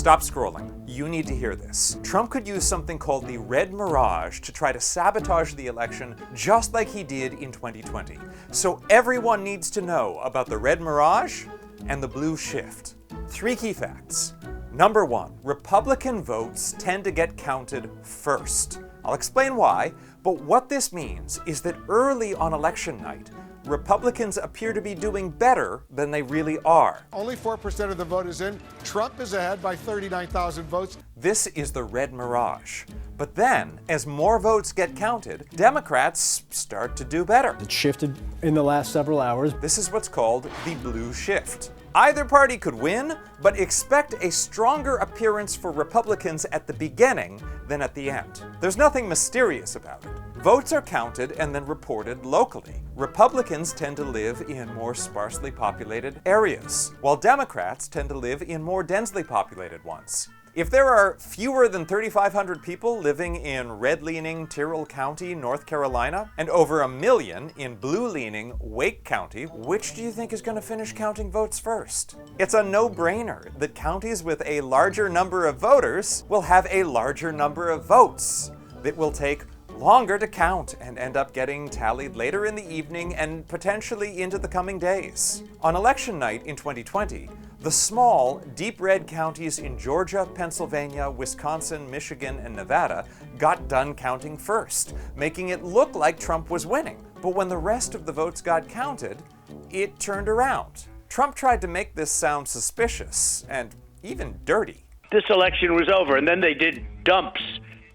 Stop scrolling. You need to hear this. Trump could use something called the Red Mirage to try to sabotage the election just like he did in 2020. So everyone needs to know about the Red Mirage and the Blue Shift. 3 key facts. Number 1, Republican votes tend to get counted first. I'll explain why, but what this means is that early on election night, Republicans appear to be doing better than they really are. Only 4% of the vote is in. Trump is ahead by 39,000 votes. This is the Red Mirage. But then, as more votes get counted, Democrats start to do better. It shifted in the last several hours. This is what's called the Blue Shift. Either party could win, but expect a stronger appearance for Republicans at the beginning than at the end. There's nothing mysterious about it. Votes are counted and then reported locally. Republicans tend to live in more sparsely populated areas, while Democrats tend to live in more densely populated ones. If there are fewer than 3,500 people living in red-leaning Tyrrell County, North Carolina, and over 1 million in blue-leaning Wake County, which do you think is going to finish counting votes first? It's a no-brainer that counties with a larger number of voters will have a larger number of votes that will take longer to count and end up getting tallied later in the evening and potentially into the coming days. On election night in 2020, the small, deep red counties in Georgia, Pennsylvania, Wisconsin, Michigan, and Nevada got done counting first, making it look like Trump was winning. But when the rest of the votes got counted, it turned around. Trump tried to make this sound suspicious and even dirty. This election was over, and then they did dumps.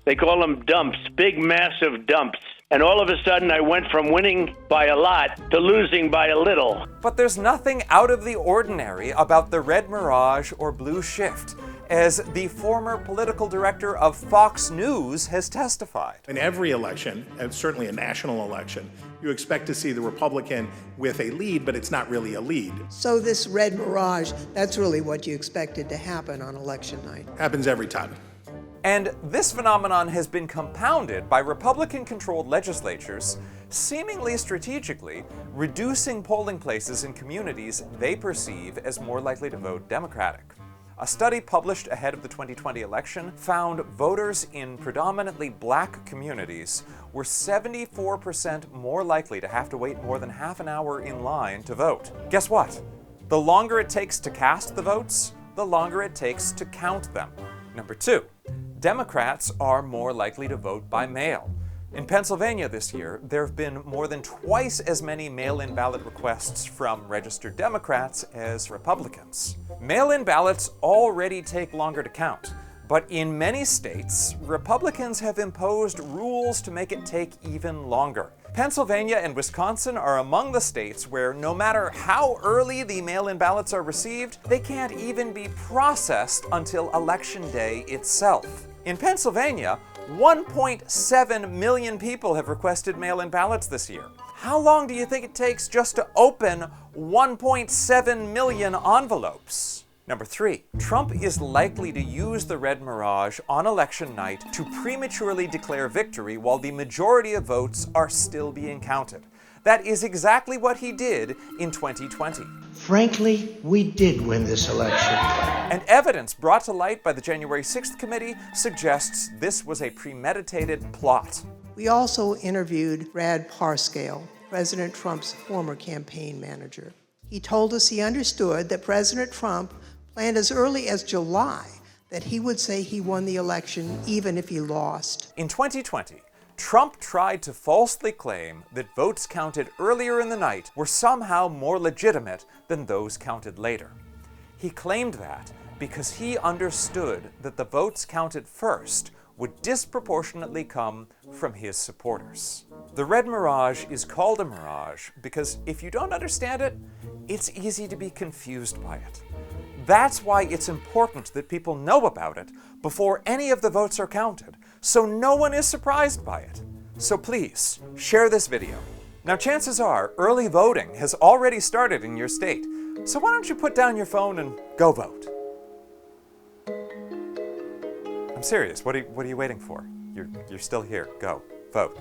They call them dumps, big, massive dumps. And all of a sudden, I went from winning by a lot to losing by a little. But there's nothing out of the ordinary about the Red Mirage or Blue Shift, as the former political director of Fox News has testified. In every election, and certainly a national election, you expect to see the Republican with a lead, but it's not really a lead. So this Red Mirage, that's really what you expected to happen on election night. Happens every time. And this phenomenon has been compounded by Republican-controlled legislatures seemingly strategically reducing polling places in communities they perceive as more likely to vote Democratic. A study published ahead of the 2020 election found voters in predominantly black communities were 74% more likely to have to wait more than half an hour in line to vote. Guess what? The longer it takes to cast the votes, the longer it takes to count them. Number 2. Democrats are more likely to vote by mail. In Pennsylvania this year, there have been more than twice as many mail-in ballot requests from registered Democrats as Republicans. Mail-in ballots already take longer to count, but in many states, Republicans have imposed rules to make it take even longer. Pennsylvania and Wisconsin are among the states where no matter how early the mail-in ballots are received, they can't even be processed until Election Day itself. In Pennsylvania, 1.7 million people have requested mail-in ballots this year. How long do you think it takes just to open 1.7 million envelopes? Number 3, Trump is likely to use the Red Mirage on election night to prematurely declare victory while the majority of votes are still being counted. That is exactly what he did in 2020. Frankly, we did win this election. And evidence brought to light by the January 6th committee suggests this was a premeditated plot. We also interviewed Brad Parscale, President Trump's former campaign manager. He told us he understood that President Trump planned as early as July that he would say he won the election even if he lost. In 2020, Trump tried to falsely claim that votes counted earlier in the night were somehow more legitimate than those counted later. He claimed that because he understood that the votes counted first would disproportionately come from his supporters. The Red Mirage is called a mirage because if you don't understand it, it's easy to be confused by it. That's why it's important that people know about it before any of the votes are counted, so no one is surprised by it. So please, share this video. Now chances are early voting has already started in your state, so why don't you put down your phone and go vote? I'm serious, what are you waiting for? You're still here, go, vote.